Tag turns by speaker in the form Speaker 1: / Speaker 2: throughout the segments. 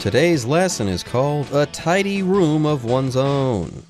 Speaker 1: Today's lesson is called A Tidy Room of One's Own.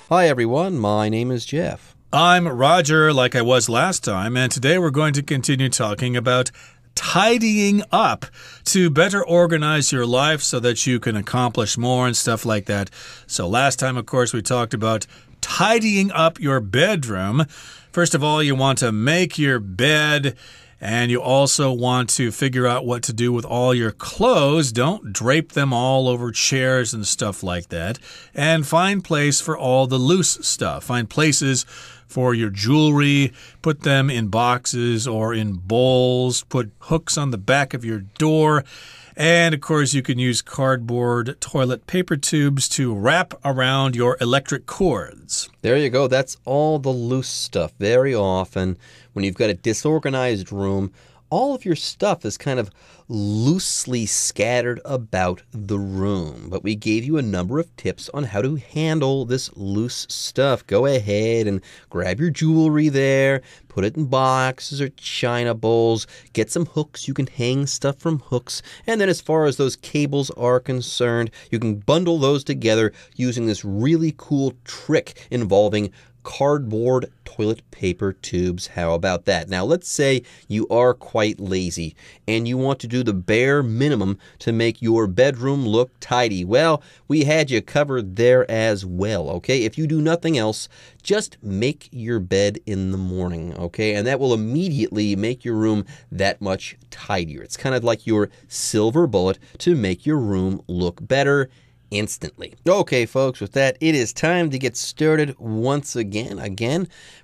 Speaker 1: Hi everyone, my name is Jeff.
Speaker 2: I'm Roger, like I was last time, and today we're going to continue talking about tidying up to better organize your life so that you can accomplish more and stuff like that. So last time, of course, we talked about tidying up your bedroom. First of all, you want to make your bed, and you also want to figure out what to do with all your clothes. Don't drape them all over chairs and stuff like that. And find place for all the loose stuff. Find places for your jewelry, put them in boxes or in bowls, put hooks on the back of your door. And, of course, you can use cardboard toilet paper tubes to wrap around your electric cords.
Speaker 1: There you go. That's all the loose stuff. Very often, when you've got a disorganized room, all of your stuff is kind of loosely scattered about the room. But we gave you a number of tips on how to handle this loose stuff. Go ahead and grab your jewelry there, put it in boxes or china bowls, get some hooks. You can hang stuff from hooks. And then as far as those cables are concerned, you can bundle those together using this really cool trick involving cardboard toilet paper tubes. How about that? Now, let's say you are quite lazy and you want to do the bare minimum to make your bedroom look tidy. Well, we had you covered there as well, okay? If you do nothing else, just make your bed in the morning, okay? And that will immediately make your room that much tidier. It's kind of like your silver bullet to make your room look better instantly. Okay, folks, with that, it is time to get started once again.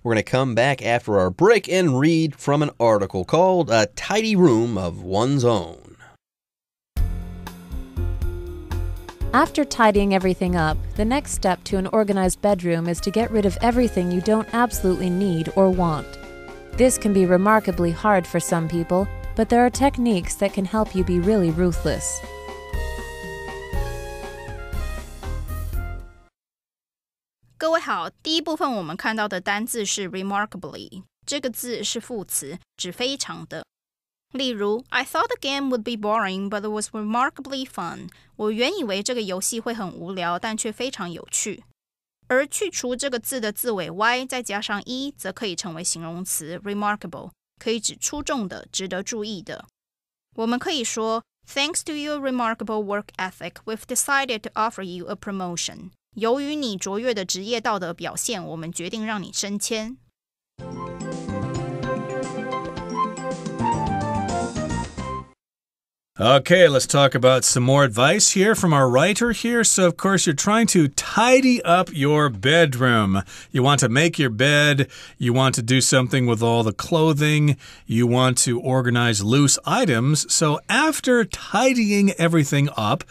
Speaker 1: We're going to come back after our break and read from an article called A Tidy Room of One's Own.
Speaker 3: After tidying everything up, the next step to an organized bedroom is to get rid of everything you don't absolutely need or want. This can be remarkably hard for some people, but there are techniques that can help you be really ruthless.
Speaker 4: 各位好，第一部分我们看到的单字是 remarkably， 这个字是副词，指非常的。例如 I thought the game would be boring, but it was remarkably fun. 我原以为这个游戏会很无聊，但却非常有趣。而去除这个字的字尾 y 再加上 e 则可以成为形容词 remarkable， 可以指出众的，值得注意的。我们可以说 Thanks to your remarkable work ethic, we've decided to offer you a promotion. 由于你卓越的职业道德表现，我们决定让你升迁。
Speaker 2: Okay, let's talk about some more advice here from our writer here. So, of course, you're trying to tidy up your bedroom. You want to make your bed. You want to do something with all the clothing. You want to organize loose items. So, after tidying everything up,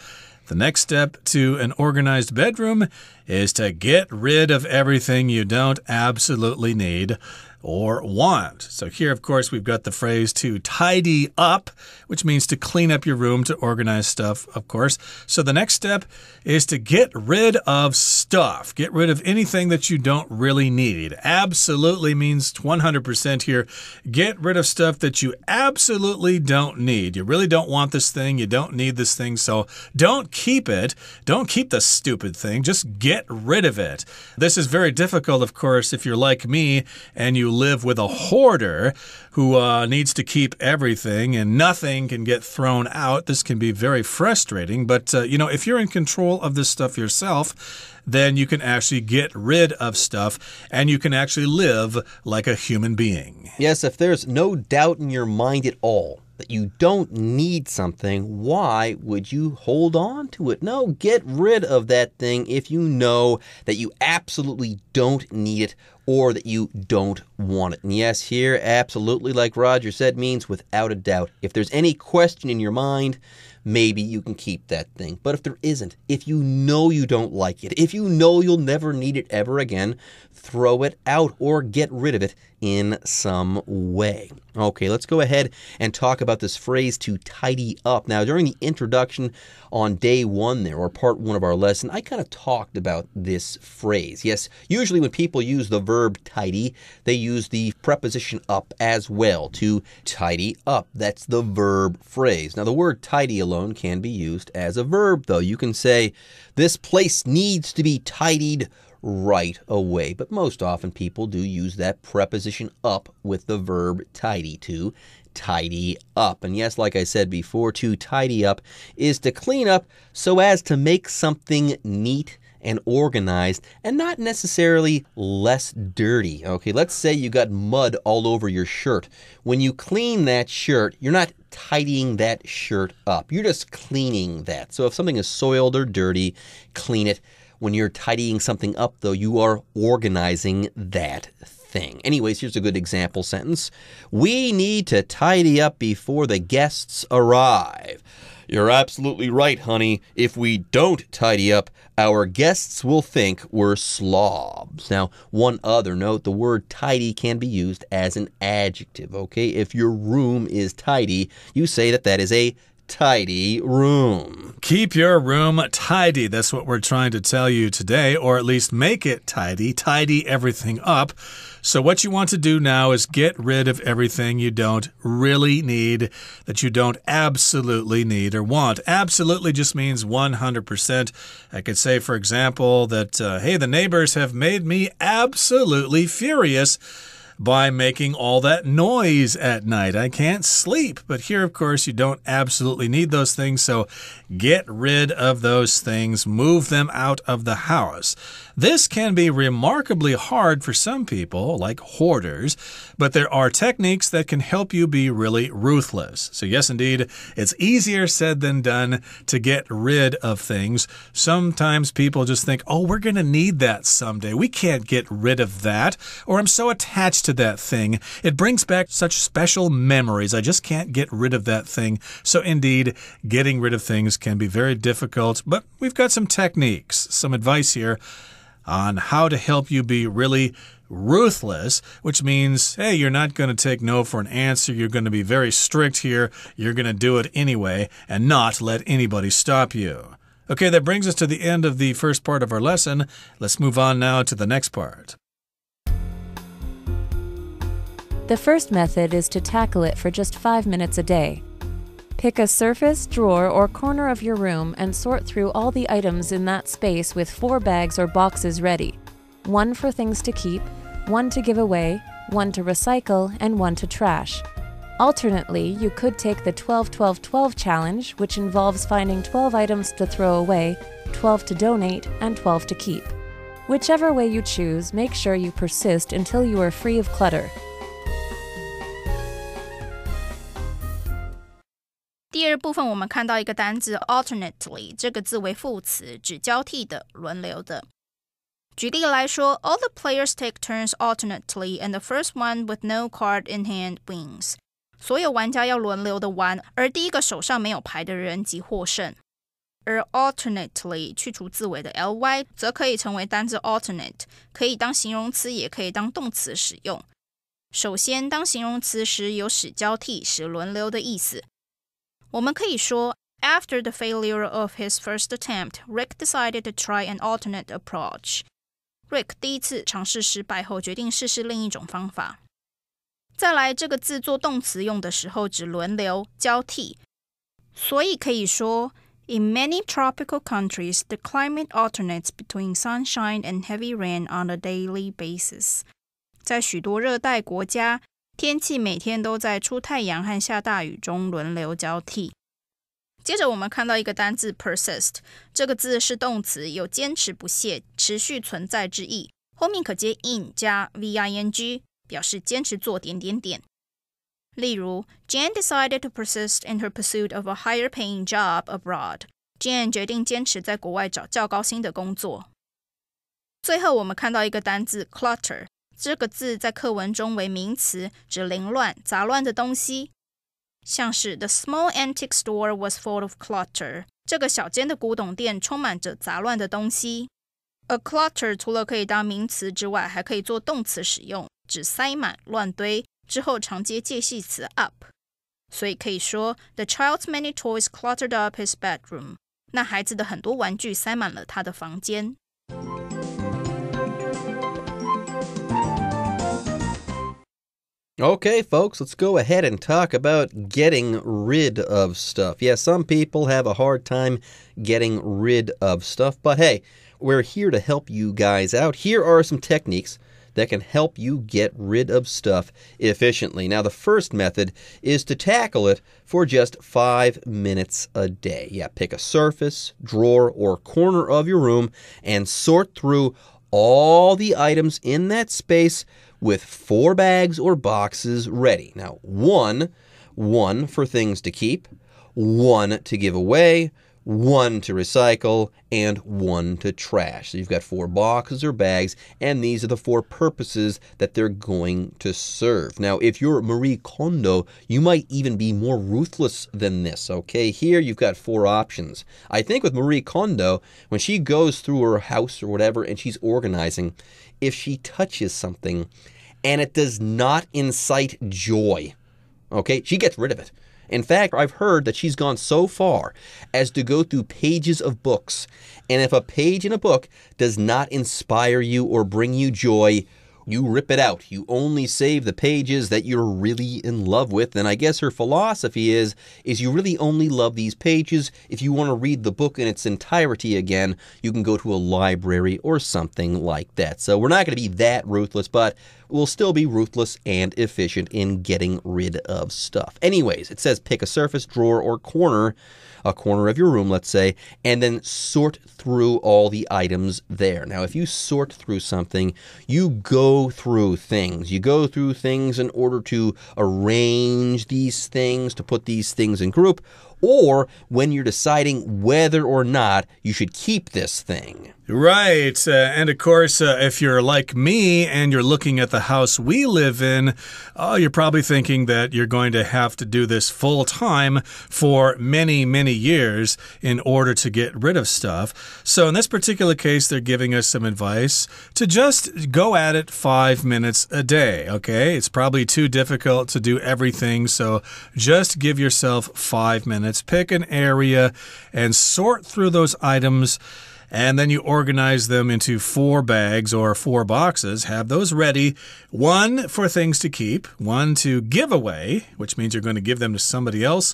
Speaker 2: the next step to an organized bedroom is to get rid of everything you don't absolutely need or want. So here, of course, we've got the phrase to tidy up, which means to clean up your room, to organize stuff, of course. So the next step is to get rid of stuff. Get rid of anything that you don't really need. Absolutely means 100% here. Get rid of stuff that you absolutely don't need. You really don't want this thing. You don't need this thing. So don't keep it. Don't keep the stupid thing. Just get rid of it. This is very difficult, of course, if you're like me and you live with a hoarder who needs to keep everything and nothing can get thrown out. This can be very frustrating. But, if you're in control of this stuff yourself, then you can actually get rid of stuff and you can actually live like a human being.
Speaker 1: Yes, if there's no doubt in your mind at all that you don't need something, why would you hold on to it? No, get rid of that thing if you know that you absolutely don't need it or that you don't want it. And yes, here, absolutely, like Roger said, means without a doubt. If there's any question in your mind, maybe you can keep that thing. But if there isn't, if you know you don't like it, if you know you'll never need it ever again, throw it out or get rid of it in some way. Okay, let's go ahead and talk about this phrase to tidy up. Now, during the introduction on day 1 there, or part 1 of our lesson, I kind of talked about this phrase. Yes, usually when people use the verb tidy, they use the preposition up as well to tidy up. That's the verb phrase. Now, the word tidy alone can be used as a verb, though. You can say, this place needs to be tidied right away. But most often people do use that preposition up with the verb tidy to tidy up. And yes, like I said before, to tidy up is to clean up so as to make something neat and organized and not necessarily less dirty. Okay, let's say you got mud all over your shirt. When you clean that shirt, you're not tidying that shirt up. You're just cleaning that. So if something is soiled or dirty, clean it. When you're tidying something up, though, you are organizing that thing. Anyways, here's a good example sentence. We need to tidy up before the guests arrive. You're absolutely right, honey. If we don't tidy up, our guests will think we're slobs. Now, one other note, the word tidy can be used as an adjective, okay? If your room is tidy, you say that is a tidy room.
Speaker 2: Keep your room tidy. That's what we're trying to tell you today, or at least make it tidy. Tidy everything up. So what you want to do now is get rid of everything you don't really need, that you don't absolutely need or want. Absolutely just means 100%. I could say, for example, that, hey, the neighbors have made me absolutely furious by making all that noise at night. I can't sleep. But here, of course, you don't absolutely need those things, so get rid of those things. Move them out of the house. This can be remarkably hard for some people, like hoarders, but there are techniques that can help you be really ruthless. So yes, indeed, it's easier said than done to get rid of things. Sometimes people just think, oh, we're going to need that someday. We can't get rid of that, or I'm so attached to that thing. It brings back such special memories. I just can't get rid of that thing. So indeed, getting rid of things can be very difficult, but we've got some techniques, some advice here on how to help you be really ruthless, which means, hey, you're not going to take no for an answer. You're going to be very strict here. You're going to do it anyway and not let anybody stop you. Okay, that brings us to the end of the first part of our lesson. Let's move on now to the next part.
Speaker 3: The first method is to tackle it for just 5 minutes a day. Pick a surface, drawer, or corner of your room and sort through all the items in that space with 4 bags or boxes ready. 1 for things to keep, 1 to give away, 1 to recycle, and 1 to trash. Alternately, you could take the 12-12-12 challenge, which involves finding 12 items to throw away, 12 to donate, and 12 to keep. Whichever way you choose, make sure you persist until you are free of clutter.
Speaker 4: 第二部分我们看到一个单字 alternately， 这个字为副词，指交替的、轮流的。举例来说 all the players take turns alternately and the first one with no card in hand wins. 所有玩家要轮流的玩，而第一个手上没有牌的人即获胜。而 alternately 去除字尾的 ly 则可以成为单字 alternate， 可以当形容词也可以当动词使用。首先当形容词时有使交替、使轮流的意思。我们可以说 After the failure of his first attempt, Rick decided to try an alternate approach. Rick 第一次尝试失败后决定试试另一种方法。再来，这个字做动词用的时候指轮流、交替，所以可以说 In many tropical countries, the climate alternates between sunshine and heavy rain on a daily basis. 在许多热带国家，天气每天都在出太阳和下大雨中轮流交替。接着我们看到一个单字 persist， 这个字是动词，有坚持不懈、持续存在之意，后面可接 in 加 VING， 表示坚持做点点点。例如 Jan decided to persist in her pursuit of a higher paying job abroad. Jan 决定坚持在国外找较高薪的工作。最后我们看到一个单字 clutter， 这个字在课文中为名词，指凌乱、杂乱的东西。像是 The small antique store was full of clutter. 这个小间的古董店充满着杂乱的东西。A clutter 除了可以当名词之外，还可以做动词使用，指塞满、乱堆，之后常接介系词 up。所以可以说 The child's many toys cluttered up his bedroom. 那孩子的很多玩具塞满了他的房间。
Speaker 1: Okay, folks, let's go ahead and talk about getting rid of stuff. Yeah, some people have a hard time getting rid of stuff, but hey, we're here to help you guys out. Here are some techniques that can help you get rid of stuff efficiently. Now, the first method is to tackle it for just 5 minutes a day. Yeah, pick a surface, drawer, or corner of your room and sort through all the items in that space with 4 bags or boxes ready. Now, one for things to keep, 1 to give away, 1 to recycle, and 1 to trash. So you've got 4 boxes or bags, and these are the 4 purposes that they're going to serve. Now, if you're Marie Kondo, you might even be more ruthless than this, okay? Here you've got 4 options. I think with Marie Kondo, when she goes through her house or whatever and she's organizing, if she touches something and it does not incite joy, okay, she gets rid of it. In fact, I've heard that she's gone so far as to go through pages of books, and if a page in a book does not inspire you or bring you joy, you rip it out. You only save the pages that you're really in love with. And I guess her philosophy is you really only love these pages. If you want to read the book in its entirety again, you can go to a library or something like that. So we're not going to be that ruthless, but we'll still be ruthless and efficient in getting rid of stuff. Anyways, it says pick a surface, drawer, or corner, a corner of your room, let's say, and then sort through all the items there. Now, if you sort through something, you go through things. You go through things in order to arrange these things, to put these things in group, or when you're deciding whether or not you should keep this thing.
Speaker 2: Right. And of course, if you're like me and you're looking at the house we live in, you're probably thinking that you're going to have to do this full time for many, many years in order to get rid of stuff. So in this particular case, they're giving us some advice to just go at it 5 minutes a day. Okay. It's probably too difficult to do everything. So just give yourself 5 minutes, pick an area and sort through those items. And then you organize them into 4 bags or 4 boxes. Have those ready. 1 for things to keep, 1 to give away, which means you're going to give them to somebody else.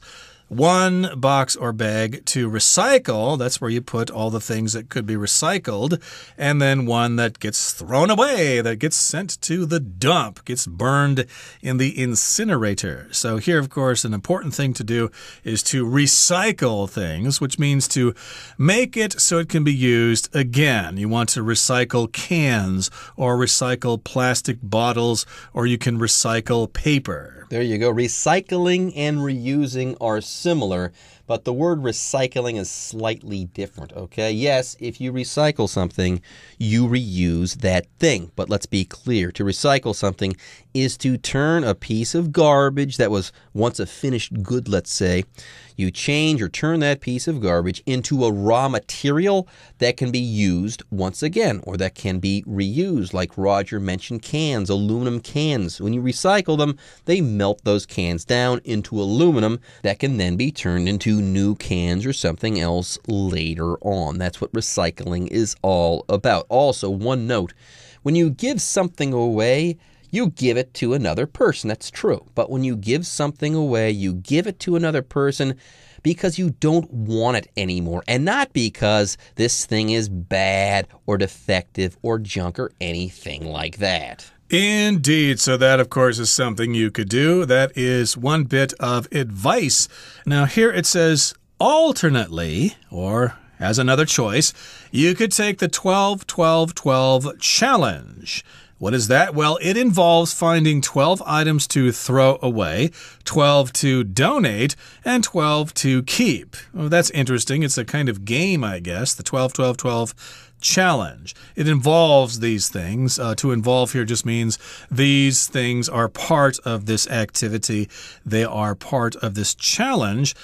Speaker 2: 1 box or bag to recycle. That's where you put all the things that could be recycled. And then 1 that gets thrown away, that gets sent to the dump, gets burned in the incinerator. So here, of course, an important thing to do is to recycle things, which means to make it so it can be used again. You want to recycle cans or recycle plastic bottles, or you can recycle paper.
Speaker 1: There you go. Recycling and reusing are similar, but the word recycling is slightly different, okay? Yes, if you recycle something, you reuse that thing. But let's be clear. To recycle something is to turn a piece of garbage that was once a finished good, let's say. You change or turn that piece of garbage into a raw material that can be used once again, or that can be reused, like Roger mentioned cans, aluminum cans. When you recycle them, they melt those cans down into aluminum that can then be turned into new cans or something else later on. That's what recycling is all about. Also, one note, when you give something away, you give it to another person. That's true. But when you give something away, you give it to another person because you don't want it anymore, and not because this thing is bad or defective or junk or anything like that.
Speaker 2: Indeed. So that, of course, is something you could do. That is one bit of advice. Now, here it says alternately, or as another choice, you could take the 12-12-12 challenge. What is that? Well, it involves finding 12 items to throw away, 12 to donate, and 12 to keep. Well, that's interesting. It's a kind of game, I guess, the 12-12-12 challenge. It involves these things. To involve here just means these things are part of this activity. They are part of this challenge.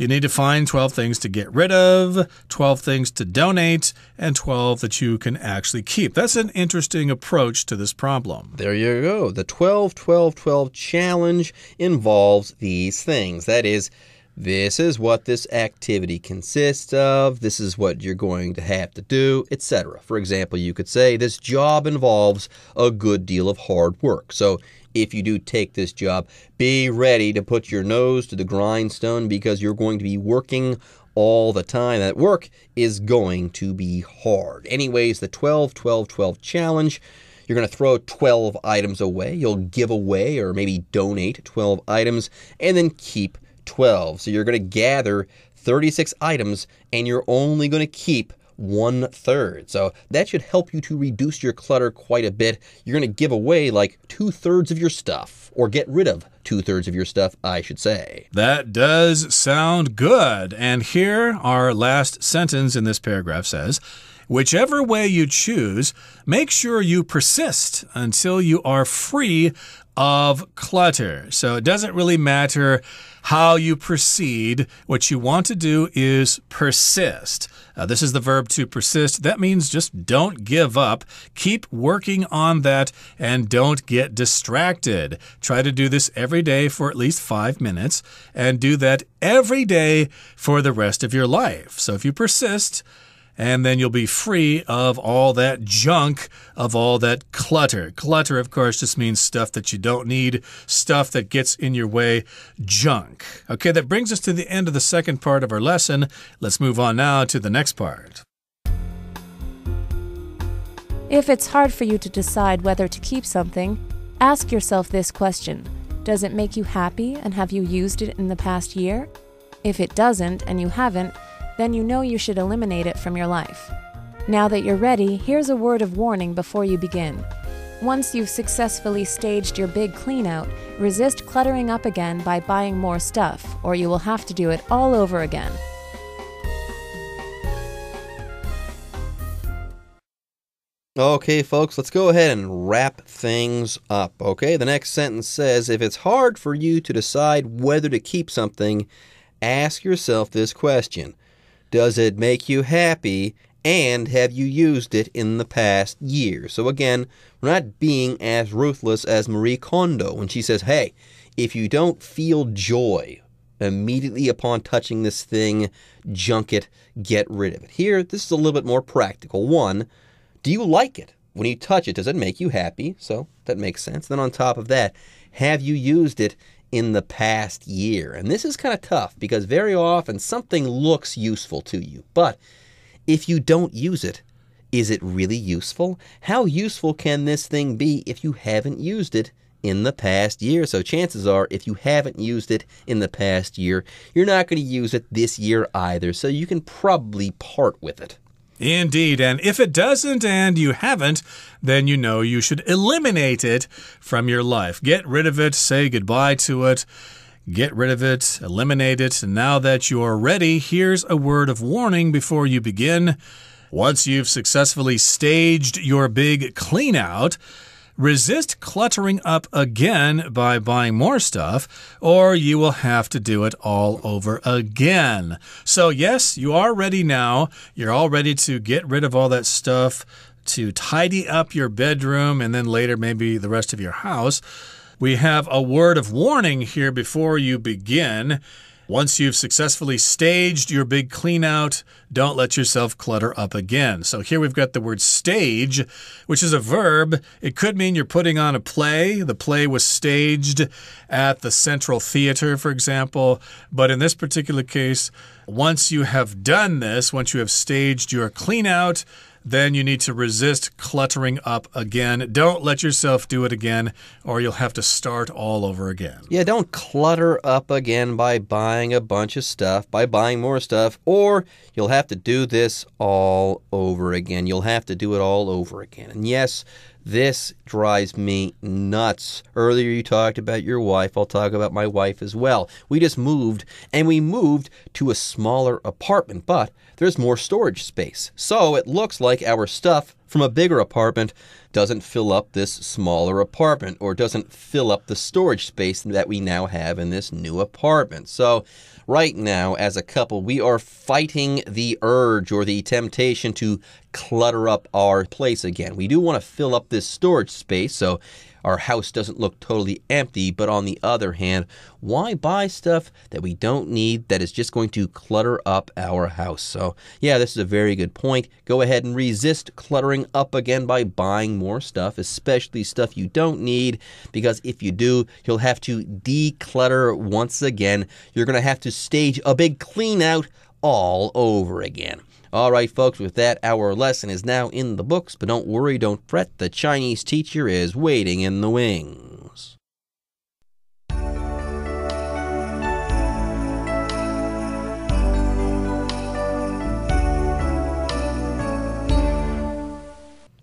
Speaker 2: You need to find 12 things to get rid of, 12 things to donate, and 12 that you can actually keep. That's an interesting approach to this problem.
Speaker 1: There you go. The 12-12-12 challenge involves these things. That is, this is what this activity consists of, this is what you're going to have to do, etc. For example, you could say this job involves a good deal of hard work. So if you do take this job, be ready to put your nose to the grindstone because you're going to be working all the time. That work is going to be hard. Anyways, the 12-12-12 challenge, you're going to throw 12 items away. You'll give away or maybe donate 12 items and then keep 12. So you're going to gather 36 items and you're only going to keep 1/3. So that should help you to reduce your clutter quite a bit. You're going to give away like 2/3 of your stuff, or get rid of 2/3 of your stuff, I should say.
Speaker 2: That does sound good. And here, our last sentence in this paragraph says, whichever way you choose, make sure you persist until you are free of clutter. So it doesn't really matter how you proceed. What you want to do is persist. This is the verb to persist. That means just don't give up. Keep working on that and don't get distracted. Try to do this every day for at least 5 minutes and do that every day for the rest of your life. So if you persist, and then you'll be free of all that junk, of all that clutter. Clutter, of course, just means stuff that you don't need, stuff that gets in your way, junk. Okay, that brings us to the end of the second part of our lesson. Let's move on now to the next part.
Speaker 3: If it's hard for you to decide whether to keep something, ask yourself this question. Does it make you happy, and have you used it in the past year? If it doesn't and you haven't, then you know you should eliminate it from your life. Now that you're ready, here's a word of warning before you begin. Once you've successfully staged your big clean-out, resist cluttering up again by buying more stuff, or you will have to do it all over again.
Speaker 1: Okay, folks, let's go ahead and wrap things up, okay? The next sentence says, if it's hard for you to decide whether to keep something, ask yourself this question. Does it make you happy, and have you used it in the past year? So again, we're not being as ruthless as Marie Kondo when she says, hey, if you don't feel joy immediately upon touching this thing, junk it, get rid of it. Here, this is a little bit more practical. One, do you like it? When you touch it, does it make you happy? So that makes sense. Then on top of that, have you used it in the past year? And this is kind of tough because very often something looks useful to you. But if you don't use it, is it really useful? How useful can this thing be if you haven't used it in the past year? So chances are, if you haven't used it in the past year, you're not going to use it this year either. So you can probably part with it.
Speaker 2: Indeed, and if it doesn't and you haven't, then you know you should eliminate it from your life. Get rid of it, say goodbye to it, get rid of it, eliminate it. And now that you're ready, here's a word of warning before you begin. Once you've successfully staged your big clean-out, resist cluttering up again by buying more stuff, or you will have to do it all over again. So yes, you are ready now. You're all ready to get rid of all that stuff, to tidy up your bedroom, and then later maybe the rest of your house. We have a word of warning here before you begin. Once you've successfully staged your big clean-out, don't let yourself clutter up again. So here we've got the word stage, which is a verb. It could mean you're putting on a play. The play was staged at the Central Theater, for example. But in this particular case, once you have done this, once you have staged your clean-out, then you need to resist cluttering up again. Don't let yourself do it again, or you'll have to start all over again.
Speaker 1: Yeah, don't clutter up again by buying a bunch of stuff, by buying more stuff, or you'll have to do this all over again. You'll have to do it all over again. And yes, this drives me nuts. Earlier you talked about your wife. I'll talk about my wife as well. We just moved, and we moved to a smaller apartment, but there's more storage space. So it looks like our stuff from a bigger apartment doesn't fill up this smaller apartment or doesn't fill up the storage space that we now have in this new apartment. So right now, as a couple, we are fighting the urge or the temptation to clutter up our place again. We do want to fill up this storage space so our house doesn't look totally empty, but on the other hand, why buy stuff that we don't need that is just going to clutter up our house? So, yeah, this is a very good point. Go ahead and resist cluttering up again by buying more stuff, especially stuff you don't need, because if you do, you'll have to declutter once again. You're going to have to stage a big clean out all over again. All right, folks, with that, our lesson is now in the books, but don't worry, don't fret, the Chinese teacher is waiting in the wings.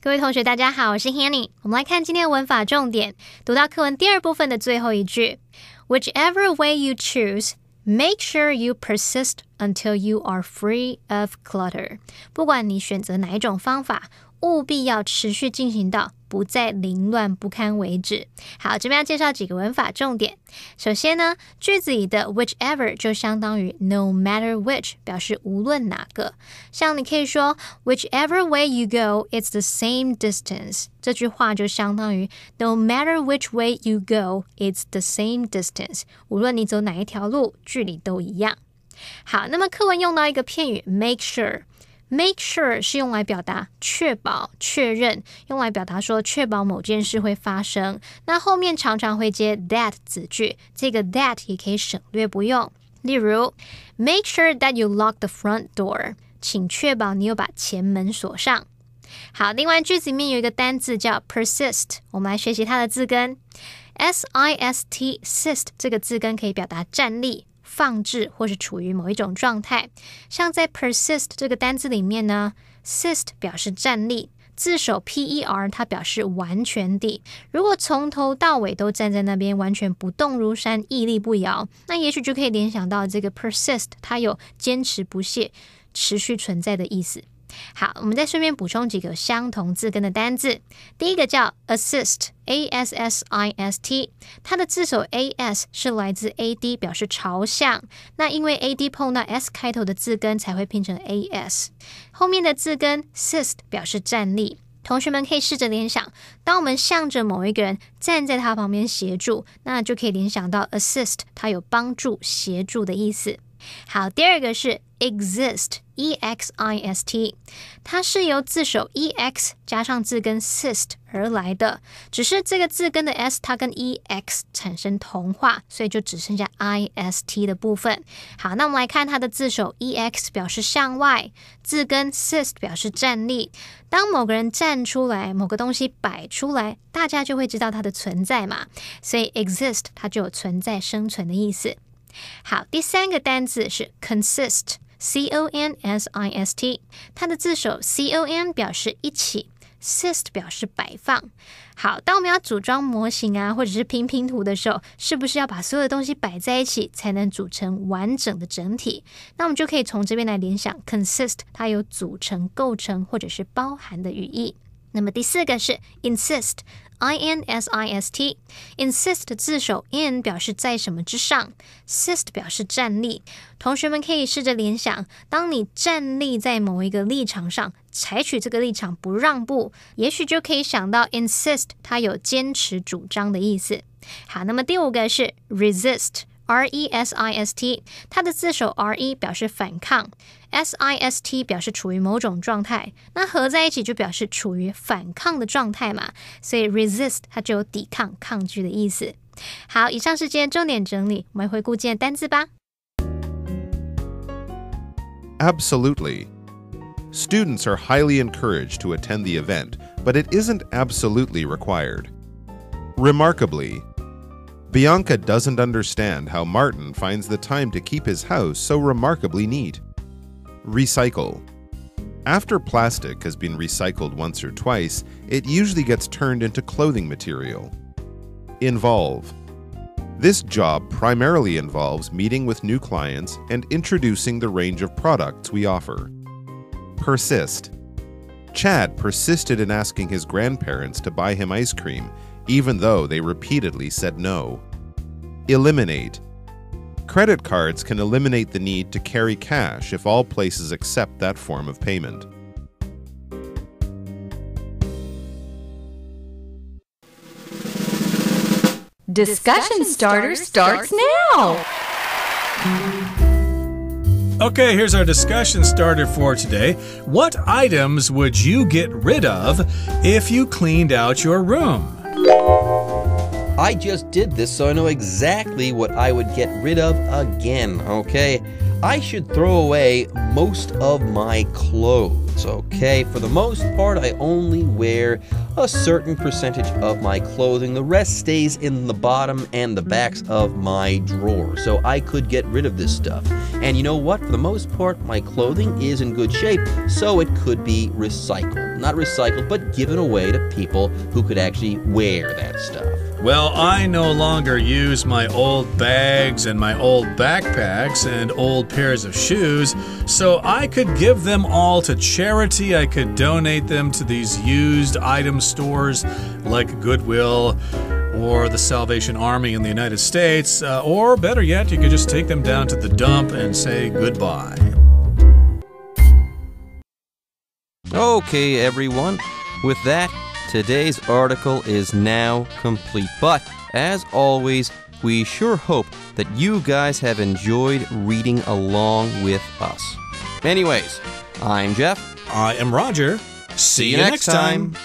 Speaker 5: 各位同学大家好，我是 Hanny。 我们来看今天的文法重点，读到课文第二部分的最后一句 Whichever way you choose, make sure you persist until you are free of clutter. 不管你选择哪一种方法，务必要持续进行到不再凌乱不堪为止。好，这边要介绍几个文法重点。首先呢，句子里的 whichever 就相当于 no matter which， 表示无论哪个。像你可以说 whichever way you go, it's the same distance。 这句话就相当于 no matter which way you go, it's the same distance。 无论你走哪一条路，距离都一样。好，那么课文用到一个片语 make sure。Make sure 是用来表达确保、确认，用来表达说确保某件事会发生。那后面常常会接 that 子句，这个 that 也可以省略不用。例如 Make sure that you lock the front door， 请确保你有把前门锁上。好，另外句子里面有一个单字叫 persist， 我们来学习它的字根。S-I-S-T sist 这个字根可以表达站立、放置或是处于某一种状态。像在 persist 这个单字里面呢， sist 表示站立，字首 per 它表示完全地。如果从头到尾都站在那边完全不动如山，屹立不摇，那也许就可以联想到这个 persist 它有坚持不懈、持续存在的意思。好，我们再顺便补充几个相同字根的单字。第一个叫 assist， A-S-S-I-S-T， 它的字首 A-S 是来自 A-D， 表示朝向。那因为 A-D 碰到 S 开头的字根才会拼成 A-S。 后面的字根 sist 表示站立。同学们可以试着联想，当我们向着某一个人站在他旁边协助，那就可以联想到 assist 它有帮助、协助的意思。好，第二个是 exist， E-X-I-S-T， 它是由字首 E-X 加上字根 sist 而来的，只是这个字根的 S 它跟 E-X 产生同化，所以就只剩下 I-S-T 的部分。好，那我们来看它的字首 E-X 表示向外，字根 sist 表示站立。当某个人站出来，某个东西摆出来，大家就会知道它的存在嘛，所以 exist 它就有存在、生存的意思。好，第三个单字是 consist， C-O-N-S-I-S-T， 它的字首 C-O-N 表示一起， sist 表示摆放。好，当我们要组装模型啊，或者是拼图的时候，是不是要把所有的东西摆在一起，才能组成完整的整体？那我们就可以从这边来联想 consist 它有组成、构成或者是包含的语义。那么第四个是 insist， I-N-S-I-S-T， insist 的字首 in 表示在什么之上， sist 表示站立。同学们可以试着联想，当你站立在某一个立场上，采取这个立场不让步，也许就可以想到 insist 它有坚持主张的意思。好，那么第五个是 resist， R-E-S-I-S-T， 它的字首 R-E 表示反抗， S-I-S-T 表示处于某种状态，那合在一起就表示处于反抗的状态嘛，所以 resist 它就有抵抗、抗拒的意思。好，以上是今天重点整理，我们回顾今天的单字吧。
Speaker 6: Absolutely. Students are highly encouraged to attend the event, but it isn't absolutely required. Remarkably, Bianca doesn't understand how Martin finds the time to keep his house so remarkably neat. Recycle. After plastic has been recycled once or twice, it usually gets turned into clothing material. Involve. This job primarily involves meeting with new clients and introducing the range of products we offer. Persist. Chad persisted in asking his grandparents to buy him ice cream, even though they repeatedly said no. Eliminate. Credit cards can eliminate the need to carry cash if all places accept that form of payment.
Speaker 7: Discussion starter starts now.
Speaker 2: Okay, here's our discussion starter for today. What items would you get rid of if you cleaned out your room?
Speaker 1: I just did this, so I know exactly what I would get rid of again, okay? I should throw away most of my clothes, okay? For the most part, I only wear a certain percentage of my clothing. The rest stays in the bottom and the backs of my drawer, so I could get rid of this stuff. And you know what? For the most part, my clothing is in good shape, so it could be recycled. Not recycled, but given away to people who could actually wear that stuff.
Speaker 2: Well, I no longer use my old bags and my old backpacks and old pairs of shoes, so I could give them all to charity. I could donate them to these used item stores like Goodwill or the Salvation Army in the United States, or better yet, you could just take them down to the dump and say goodbye.
Speaker 1: Okay, everyone. With that, today's article is now complete. But, as always, we sure hope that you guys have enjoyed reading along with us. Anyways, I'm Jeff.
Speaker 2: I am Roger.
Speaker 1: See you next time.